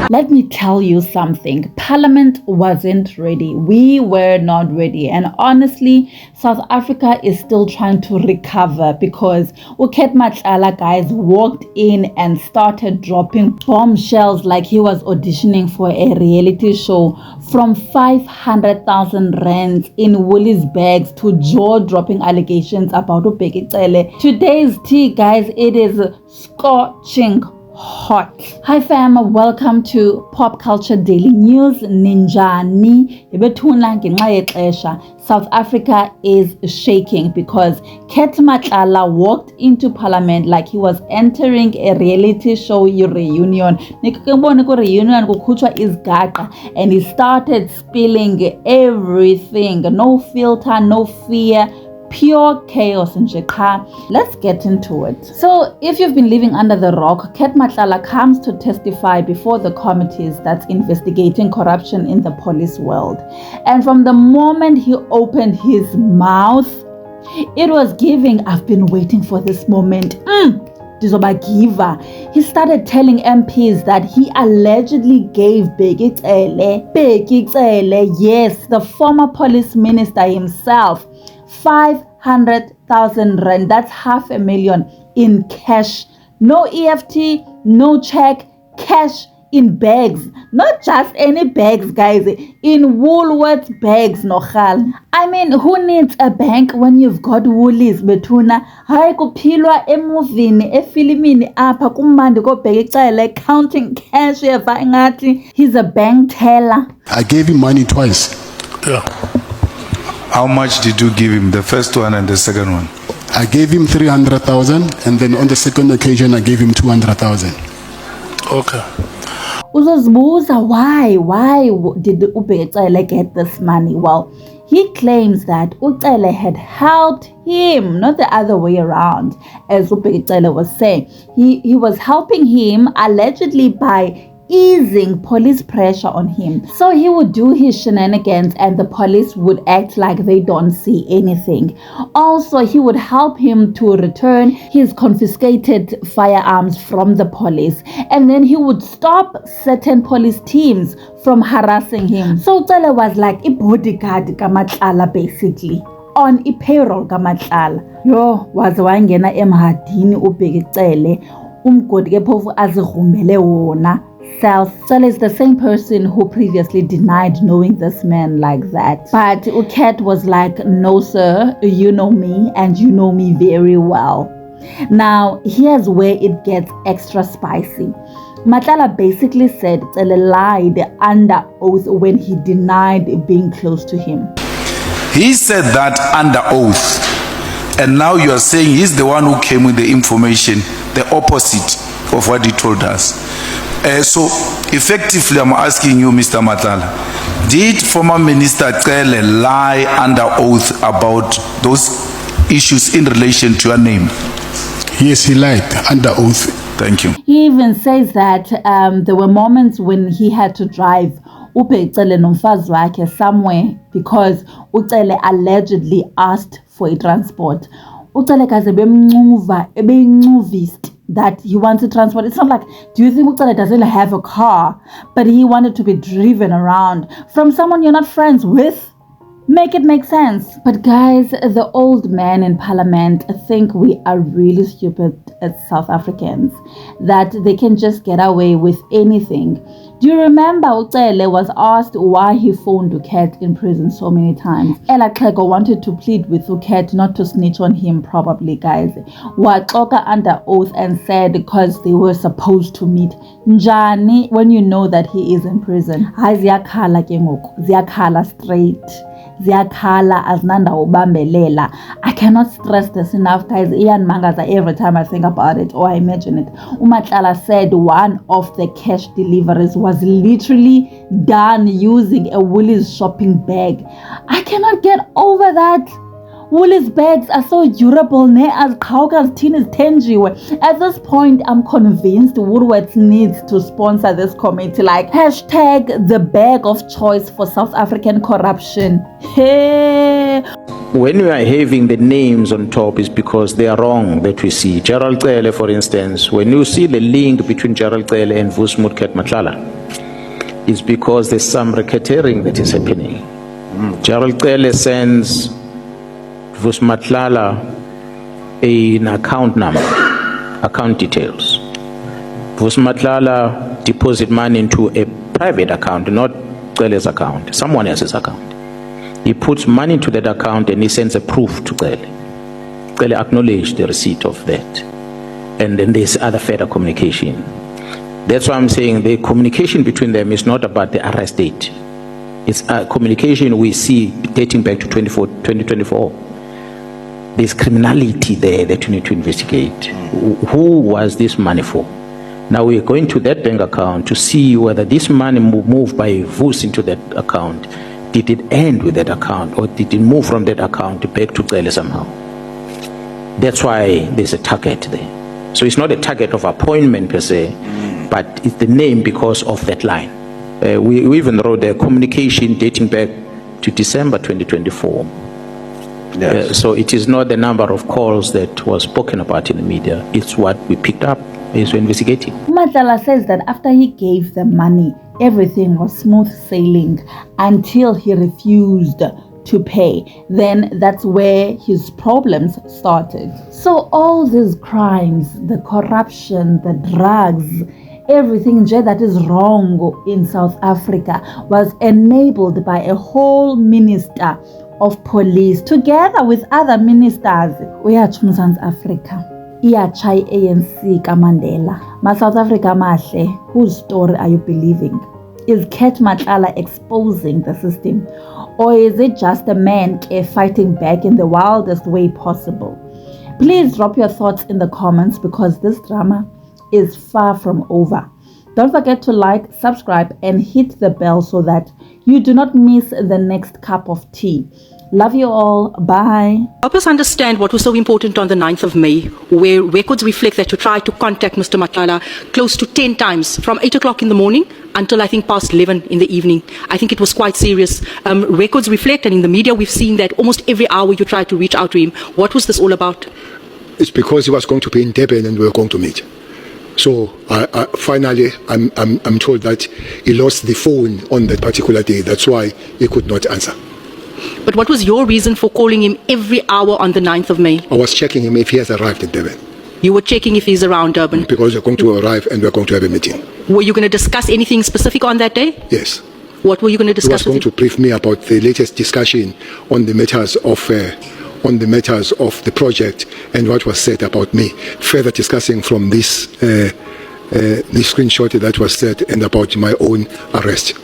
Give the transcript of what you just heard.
Let me tell you something. Parliament wasn't ready. We were not ready. And honestly, South Africa is still trying to recover because Uket Matlala, guys, walked in and started dropping bombshells like he was auditioning for a reality show, from 500,000 rands in Woolies bags to jaw-dropping allegations about Ubheki Cele. Today's tea, guys, it is scorching hot. Hi fam, welcome to Pop Culture Daily News. Ninjani ibethuna ngenxa yexesha. South Africa is shaking because Ket Matlala walked into parliament like he was entering a reality show reunion. Reunion kukhutshwa izgaqa, and he started spilling everything. No filter, no fear. Pure chaos in Jekha. Let's get into it. So, if you've been living under the rock, Ket Matlala comes to testify before the committees that's investigating corruption in the police world. And from the moment he opened his mouth, it was giving, I've been waiting for this moment. He started telling MPs that he allegedly gave Bheki Cele, yes, the former police minister himself, 500,000 rand, that's 500,000 in cash. No EFT, no check, cash in bags. Not just any bags, guys, in Woolworths bags, nohal. I mean, who needs a bank when you've got Woolies, betuna? Hayi kuphilwa emovini, efilimini apha kumandi koBheki Cele counting cash eva ngathi he's a bank teller. I gave him money twice. Yeah. How much did you give him, the first one and the second one? I gave him 300,000, and then on the second occasion I gave him 200,000. Okay. Uzozibuza, why did Ubheki Cele get this money? Well, he claims that Ucele had helped him, not the other way around, as Ubheki Cele was saying. He was helping him allegedly by easing police pressure on him. So he would do his shenanigans and the police would act like they don't see anything. Also, he would help him to return his confiscated firearms from the police, and then he would stop certain police teams from harassing him. So Cele was like a bodyguard ka Matlala, basically on a payroll ka Matlala. Yo waze wangena emhadini uBheki Cele, umgodi ke phofu azigrumbele wona. Cele is the same person who previously denied knowing this man like that. But Uket was like, no sir, you know me and you know me very well. Now, here's where it gets extra spicy. Matlala basically said Cele lied under oath when he denied being close to him. He said that under oath, and now you are saying he's the one who came with the information, the opposite of what he told us. So effectively, I'm asking you, Mr. Matlala, did former Minister Cele lie under oath about those issues in relation to your name? Yes, he lied under oath. Thank you. He even says that there were moments when he had to drive uBheki Cele nomfazi wakhe somewhere because uCele allegedly asked for a transport. uCele kaze bemncuva, ebeyincuvist that he wants to transport. It's not like, do you think Ucele doesn't have a car, but he wanted to be driven around from someone you're not friends with? Make it make sense. But guys, the old men in parliament think we are really stupid as South Africans, that they can just get away with anything. Do you remember Ucele was asked why he phoned Uket in prison so many times? Ella Klego wanted to plead with Uket not to snitch on him, probably, guys. Waxoka under oath and said because they were supposed to meet. Njani, when you know that he is in prison. Hayi ziyakhala ke ngoku, ziyakhala straight. Ziyakhala azinanda ubambelela. I cannot stress this enough, guys. Ian Mangaza, every time I think about it or I imagine it. Umatlala said one of the cash deliveries was literally done using a Woolies shopping bag. I cannot get over that. Woolies bags are so durable, ne as Kauka's tin is tangible. At this point, I'm convinced Woolworths needs to sponsor this committee, like hashtag the bag of choice for South African corruption. Hey. when we are having the names on top is because they are wrong that we see. Gerald Cele, for instance, when you see the link between Gerald Cele and Vusmutket Matlala, it's because there's some racketeering that is happening. Gerald Cele sends Vus Matlala an account number, account details. Vus Matlala deposit money into a private account, not Cele's account, someone else's account. He puts money into that account and he sends a proof to Cele. Cele acknowledged the receipt of that. And then there's other further communication. That's why I'm saying the communication between them is not about the arrest date. It's a communication we see dating back to 2024. There's criminality there that you need to investigate. Who was this money for? Now we're going to that bank account to see whether this money moved by Vus into that account, did it end with that account or did it move from that account back to Cele somehow? That's why there's a target there. So it's not a target of appointment per se, but it's the name because of that line. We even wrote a communication dating back to December 2024. Yes. So it is not the number of calls that was spoken about in the media. It's what we picked up as we're investigating. Matlala says that after he gave the money, everything was smooth sailing until he refused to pay. Then that's where his problems started. So all these crimes, the corruption, the drugs, everything that is wrong in South Africa was enabled by a whole minister of police together with other ministers. Uyatsho South Africa, iyachai ANC kaMandela. Ma South Africa mahle, whose story are you believing? Is Ket Matlala exposing the system? Or is it just a man fighting back in the wildest way possible? Please drop your thoughts in the comments because this drama is far from over. Don't forget to like, subscribe, and hit the bell so that you do not miss the next cup of tea. Love you all. Bye. Help us understand what was so important on the 9th of May, where records reflect that you tried to contact Mr. Matlala close to 10 times from 8 o'clock in the morning until I think past 11 in the evening. I think it was quite serious. Records reflect, and in the media we've seen that almost every hour you tried to reach out to him. What was this all about? It's because he was going to be in Durban and we were going to meet. So finally, I'm told that he lost the phone on that particular day. That's why he could not answer. But what was your reason for calling him every hour on the 9th of May? I was checking him if he has arrived in Durban. You were checking if he's around Durban? Because we're going to arrive and we're going to have a meeting. Were you going to discuss anything specific on that day? Yes. What were you going to He was discuss going with to him? brief me about the latest discussion on the matters of the project and what was said about me. Further discussing from this screenshot that was said and about my own arrest.